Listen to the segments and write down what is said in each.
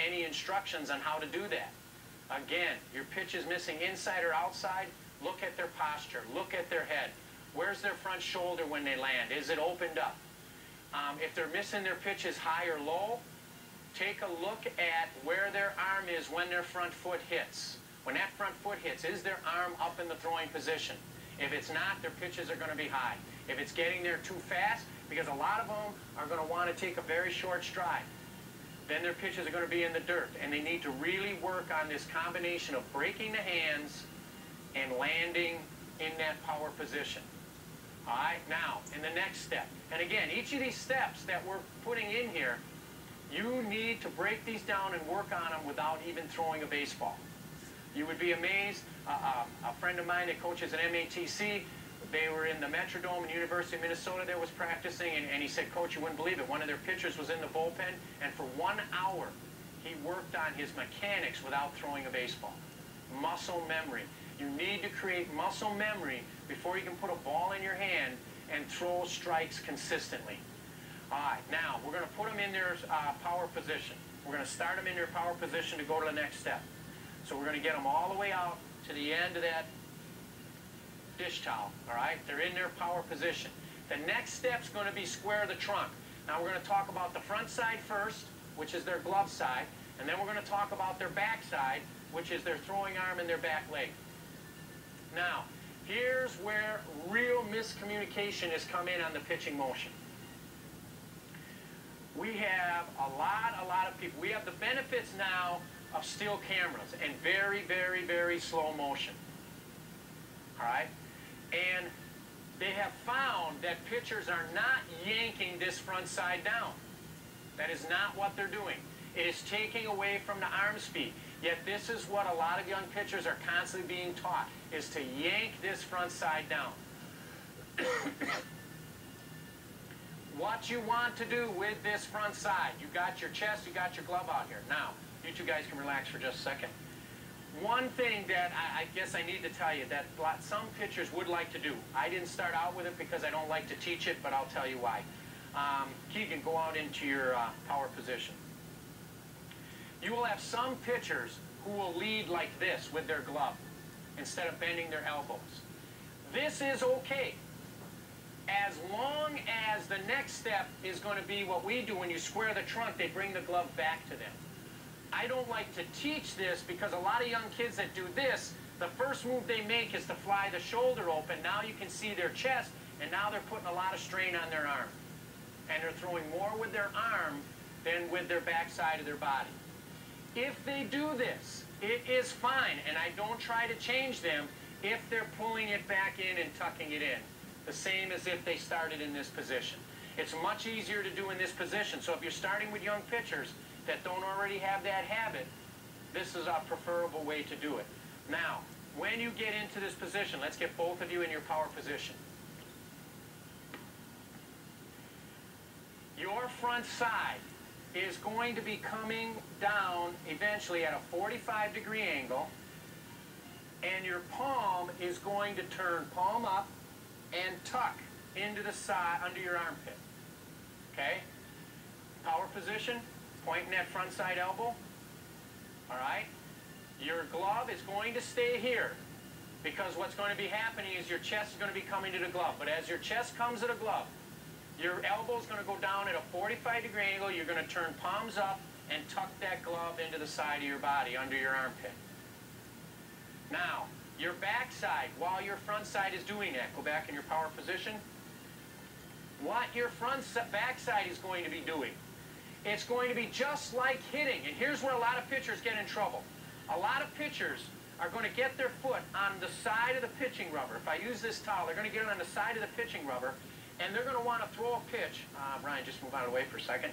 any instructions on how to do that. Again, your pitch is missing inside or outside. Look at their posture. Look at their head. Where's their front shoulder when they land? Is it opened up? If they're missing their pitches high or low, take a look at where their arm is when their front foot hits. When that front foot hits, is their arm up in the throwing position? If it's not, their pitches are going to be high. If it's getting there too fast, because a lot of them are going to want to take a very short stride, then their pitches are going to be in the dirt. And they need to really work on this combination of breaking the hands and landing in that power position. All right, now, in the next step. And again, each of these steps that we're putting in here, you need to break these down and work on them without even throwing a baseball. You would be amazed. A friend of mine that coaches at MATC, they were in the Metrodome in University of Minnesota that was practicing, and he said, Coach, you wouldn't believe it. One of their pitchers was in the bullpen, and for 1 hour, he worked on his mechanics without throwing a baseball. Muscle memory. You need to create muscle memory before you can put a ball in your hand and throw strikes consistently. All right, now we're going to put them in their power position. We're going to start them in their power position to go to the next step. So we're going to get them all the way out to the end of that dish towel, all right? They're in their power position. The next step's going to be square the trunk. Now we're going to talk about the front side first, which is their glove side, and then we're going to talk about their back side, which is their throwing arm and their back leg. Now, here's where real miscommunication has come in on the pitching motion. We have a lot of people. We have the benefits now of still cameras and very, very, very slow motion. All right? And they have found that pitchers are not yanking this front side down. That is not what they're doing. It is taking away from the arm speed. Yet this is what a lot of young pitchers are constantly being taught, is to yank this front side down. What you want to do with this front side, you got your chest, you got your glove out here. Now, you two guys can relax for just a second. One thing that I guess I need to tell you that some pitchers would like to do. I didn't start out with it because I don't like to teach it, but I'll tell you why. Keegan, go out into your power position. You will have some pitchers who will lead like this with their glove instead of bending their elbows. This is okay, as long as the next step is going to be what we do when you square the trunk. They bring the glove back to them. I don't like to teach this because a lot of young kids that do this, the first move they make is to fly the shoulder open. Now you can see their chest, and now they're putting a lot of strain on their arm. And they're throwing more with their arm than with their backside of their body. If they do this, it is fine, and I don't try to change them if they're pulling it back in and tucking it in. The same as if they started in this position. It's much easier to do in this position. So if you're starting with young pitchers that don't already have that habit, this is a preferable way to do it. Now, when you get into this position, let's get both of you in your power position. Your front side is going to be coming down eventually at a 45-degree angle, and your palm is going to turn palm up and tuck into the side, under your armpit. Okay? Power position, pointing that front side elbow. All right? Your glove is going to stay here because what's going to be happening is your chest is going to be coming to the glove. But as your chest comes to the glove, your elbow is going to go down at a 45-degree angle. You're going to turn palms up and tuck that glove into the side of your body, under your armpit. Now, your back side, while your front side is doing that, go back in your power position. What your back side is going to be doing, it's going to be just like hitting. And here's where a lot of pitchers get in trouble. A lot of pitchers are going to get their foot on the side of the pitching rubber. If I use this towel, they're going to get it on the side of the pitching rubber, and they're going to want to throw a pitch. Brian, just move out of the way for a second.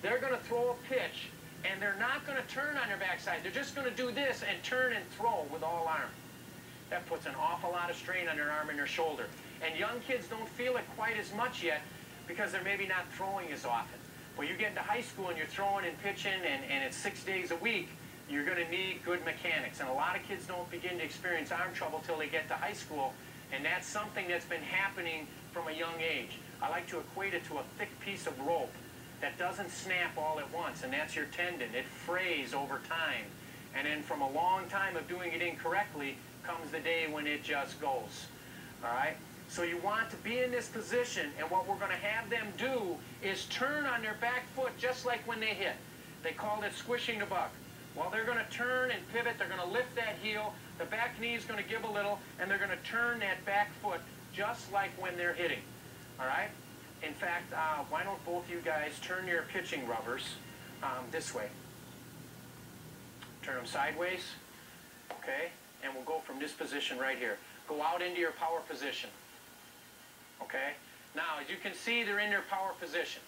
They're going to throw a pitch, and they're not going to turn on their backside. They're just going to do this and turn and throw with all arm. That puts an awful lot of strain on their arm and their shoulder. And young kids don't feel it quite as much yet because they're maybe not throwing as often. When you get into high school and you're throwing and pitching and it's 6 days a week, you're going to need good mechanics. And a lot of kids don't begin to experience arm trouble till they get to high school. And that's something that's been happening from a young age. I like to equate it to a thick piece of rope. that doesn't snap all at once, and that's your tendon. It frays over time. And then from a long time of doing it incorrectly comes the day when it just goes. All right? So you want to be in this position, and what we're going to have them do is turn on their back foot just like when they hit. They called it squishing the buck. Well, they're going to turn and pivot. They're going to lift that heel. The back knee is going to give a little, and they're going to turn that back foot just like when they're hitting. All right? In fact, why don't both you guys turn your pitching rubbers this way. Turn them sideways. Okay? And we'll go from this position right here. Go out into your power position. Okay? Now, as you can see, they're in their power position.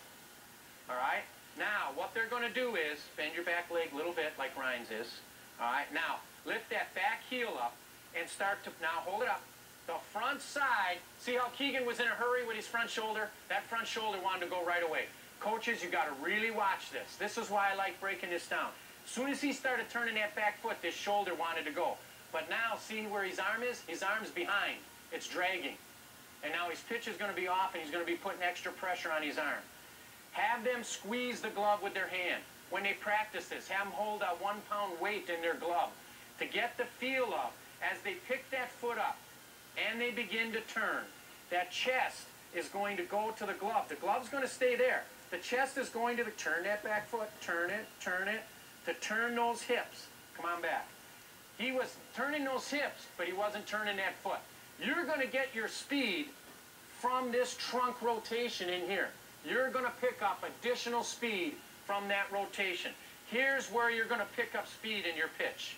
All right? Now, what they're going to do is bend your back leg a little bit like Ryan's is. All right? Now, lift that back heel up and start to, now hold it up. The front side, see how Keegan was in a hurry with his front shoulder? That front shoulder wanted to go right away. Coaches, you got to really watch this. This is why I like breaking this down. As soon as he started turning that back foot, this shoulder wanted to go. But now, see where his arm is? His arm's behind. It's dragging. And now his pitch is going to be off, and he's going to be putting extra pressure on his arm. Have them squeeze the glove with their hand. When they practice this, have them hold a 1-pound weight in their glove to get the feel of, as they pick that foot up and they begin to turn, that chest is going to go to the glove. The glove's going to stay there. The chest is going to turn that back foot, turn it, to turn those hips. Come on back. He was turning those hips, but he wasn't turning that foot. You're going to get your speed from this trunk rotation in here. You're going to pick up additional speed from that rotation. Here's where you're going to pick up speed in your pitch.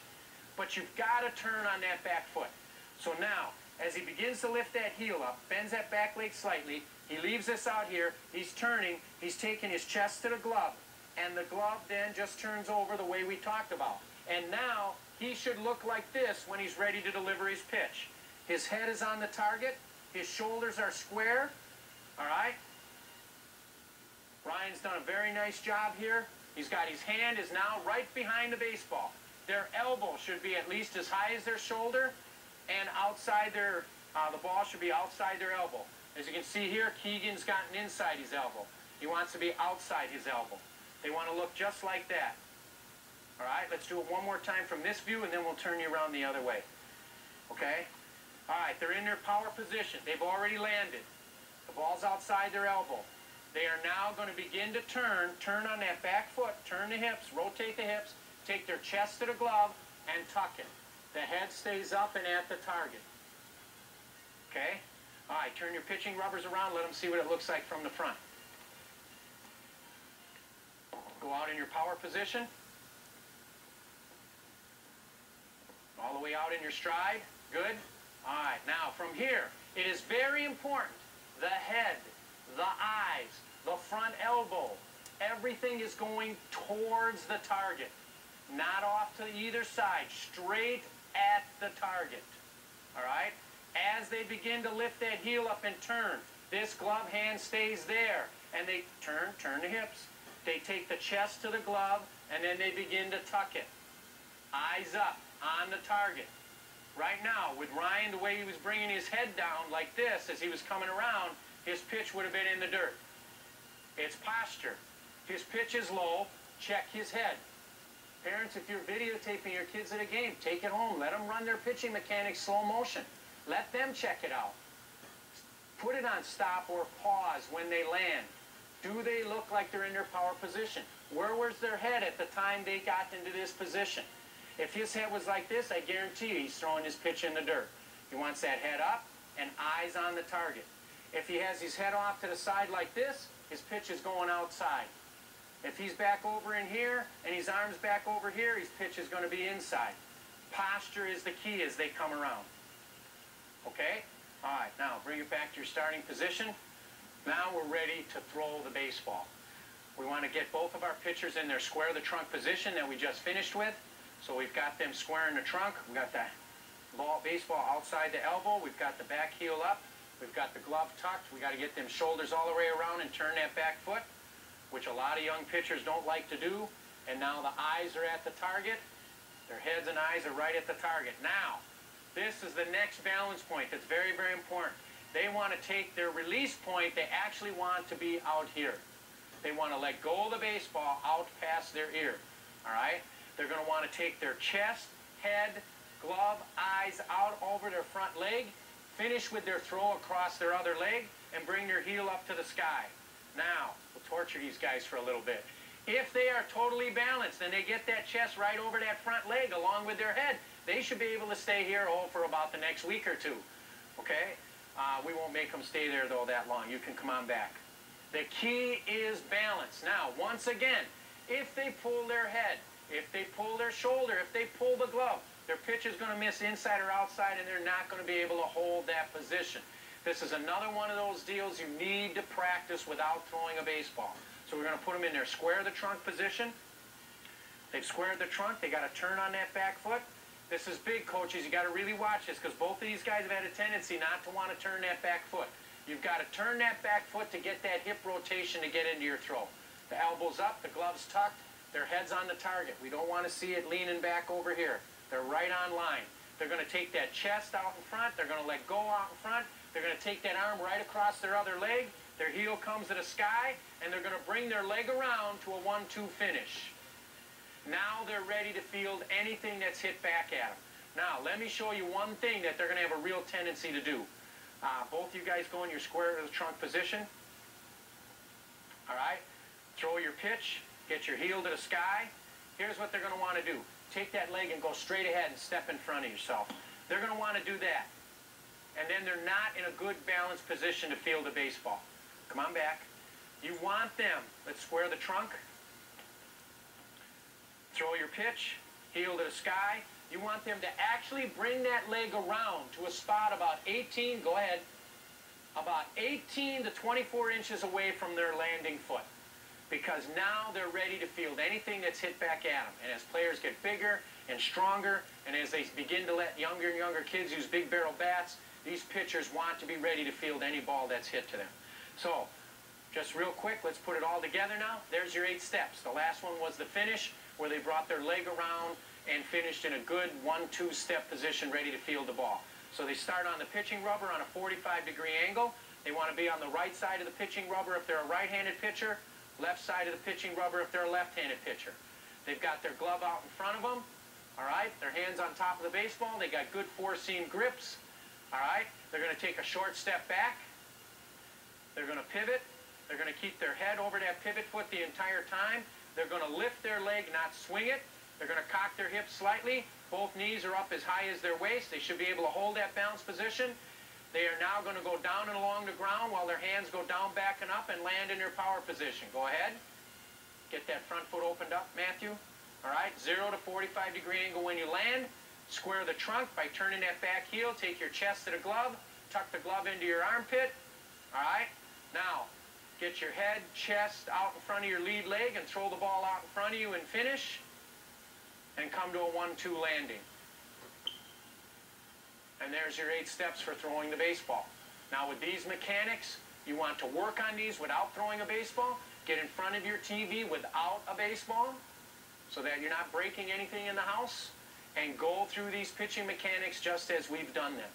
But you've got to turn on that back foot. So now, as he begins to lift that heel up, bends that back leg slightly, he leaves this out here, he's turning, he's taking his chest to the glove, and the glove then just turns over the way we talked about. And now, he should look like this when he's ready to deliver his pitch. His head is on the target, his shoulders are square, all right? Ryan's done a very nice job here. He's got his hand is now right behind the baseball. Their elbow should be at least as high as their shoulder, and outside their, the ball should be outside their elbow. As you can see here, Keegan's gotten inside his elbow. He wants to be outside his elbow. They want to look just like that. All right, let's do it one more time from this view, and then we'll turn you around the other way. Okay? All right, they're in their power position. They've already landed. The ball's outside their elbow. They are now going to begin to turn on that back foot, turn the hips, rotate the hips, take their chest to the glove, and tuck it. The head stays up and at the target. Okay? All right, turn your pitching rubbers around. Let them see what it looks like from the front. Go out in your power position. All the way out in your stride. Good. All right, now from here, it is very important. The head, the eyes, the front elbow, everything is going towards the target. Not off to either side, straight at the target. All right? As they begin to lift that heel up and turn, this glove hand stays there. And they turn the hips. They take the chest to the glove, and then they begin to tuck it. Eyes up, on the target. Right now, with Ryan, the way he was bringing his head down like this as he was coming around, his pitch would have been in the dirt. It's posture. His pitch is low, check his head. Parents, if you're videotaping your kids at a game, take it home. Let them run their pitching mechanics slow motion. Let them check it out. Put it on stop or pause when they land. Do they look like they're in their power position? Where was their head at the time they got into this position? If his head was like this, I guarantee you he's throwing his pitch in the dirt. He wants that head up and eyes on the target. If he has his head off to the side like this, his pitch is going outside. If he's back over in here and his arm's back over here, his pitch is going to be inside. Posture is the key as they come around. Okay? All right, now bring it back to your starting position. Now we're ready to throw the baseball. We want to get both of our pitchers in their square the trunk position that we just finished with. So we've got them squaring the trunk. We've got the baseball outside the elbow. We've got the back heel up. We've got the glove tucked. We've got to get them shoulders all the way around and turn that back foot, which a lot of young pitchers don't like to do. And now the eyes are at the target. Their heads and eyes are right at the target. Now, this is the next balance point that's very, very important. They want to take their release point. They actually want to be out here. They want to let go of the baseball out past their ear. All right? They're going to want to take their chest, head, glove, eyes out over their front leg, finish with their throw across their other leg, and bring their heel up to the sky. Now, we'll torture these guys for a little bit. If they are totally balanced and they get that chest right over that front leg along with their head, they should be able to stay here for about the next week or two. Okay? We won't make them stay there, though, that long. You can come on back. The key is balance. Now, once again, if they pull their head, if they pull their shoulder, if they pull the glove, their pitch is going to miss inside or outside, and they're not going to be able to hold that position. This is another one of those deals you need to practice without throwing a baseball. So we're going to put them in their square the trunk position. They've squared the trunk. They got to turn on that back foot. This is big, coaches. You got to really watch this because both of these guys have had a tendency not to want to turn that back foot. You've got to turn that back foot to get that hip rotation to get into your throw. The elbow's up, the glove's tucked, their head's on the target. We don't want to see it leaning back over here. They're right on line. They're going to take that chest out in front. They're going to let go out in front. They're going to take that arm right across their other leg. Their heel comes to the sky, and they're going to bring their leg around to a 1-2 finish. Now they're ready to field anything that's hit back at them. Now, let me show you one thing that they're going to have a real tendency to do. Both you guys go in your square to the trunk position. All right? Throw your pitch. Get your heel to the sky. Here's what they're going to want to do. Take that leg and go straight ahead and step in front of yourself. They're going to want to do that. And then they're not in a good balanced position to field a baseball. Come on back. You want them. Let's square the trunk. Throw your pitch. Heel to the sky. You want them to actually bring that leg around to a spot about 18, go ahead, about 18 to 24 inches away from their landing foot. Because now they're ready to field anything that's hit back at them. And as players get bigger and stronger, and as they begin to let younger and younger kids use big barrel bats, these pitchers want to be ready to field any ball that's hit to them. So, just real quick, let's put it all together now. There's your 8 steps. The last one was the finish, where they brought their leg around and finished in a good 1-2 step position ready to field the ball. So they start on the pitching rubber on a 45-degree angle. They want to be on the right side of the pitching rubber if they're a right-handed pitcher, left side of the pitching rubber if they're a left-handed pitcher. They've got their glove out in front of them, all right? Their hands on top of the baseball. They got good four-seam grips, all right? They're going to take a short step back. They're going to pivot. They're going to keep their head over that pivot foot the entire time. They're going to lift their leg, not swing it. They're going to cock their hips slightly. Both knees are up as high as their waist. They should be able to hold that balanced position. They are now going to go down and along the ground while their hands go down, back, and up and land in their power position. Go ahead. Get that front foot opened up, Matthew. All right, 0 to 45-degree angle when you land. Square the trunk by turning that back heel. Take your chest to the glove. Tuck the glove into your armpit. All right. Now, get your head, chest out in front of your lead leg and throw the ball out in front of you and finish. And come to a 1-2 landing. And there's your 8 steps for throwing the baseball. Now with these mechanics, you want to work on these without throwing a baseball. Get in front of your TV without a baseball so that you're not breaking anything in the house. And go through these pitching mechanics just as we've done them.